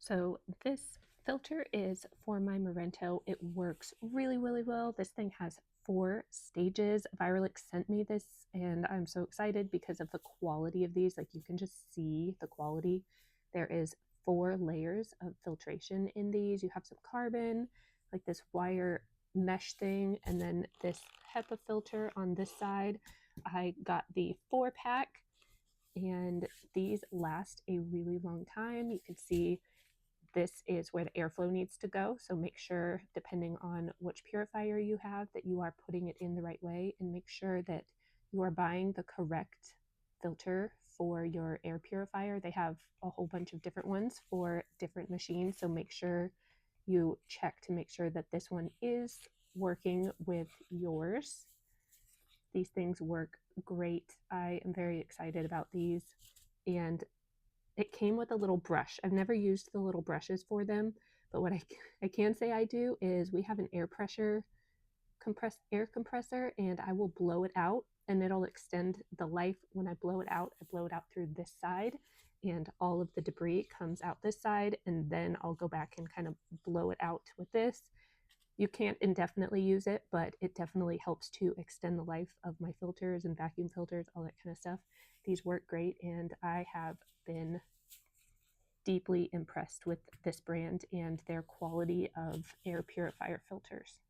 So this filter is for my MORENTO. It works really, really well. This thing has 4 stages. Virellix sent me this and I'm so excited because of the quality of these. Like, you can just see the quality. There is 4 layers of filtration in these. You have some carbon, like this wire mesh thing, and then this HEPA filter on this side. I got the 4-pack and these last a really long time. You can see this is where the airflow needs to go. So make sure, depending on which purifier you have, that you are putting it in the right way, and make sure that you are buying the correct filter for your air purifier. They have a whole bunch of different ones for different machines. So make sure you check to make sure that this one is working with yours. These things work great. I am very excited about these. And it came with a little brush. I've never used the little brushes for them, but what I can say I do is we have an air compressor, and I will blow it out and it'll extend the life. When I blow it out through this side, and all of the debris comes out this side, and then I'll go back and kind of blow it out with this. You can't indefinitely use it, but it definitely helps to extend the life of my filters and vacuum filters, all that kind of stuff. These work great, and I have been deeply impressed with this brand and their quality of air purifier filters.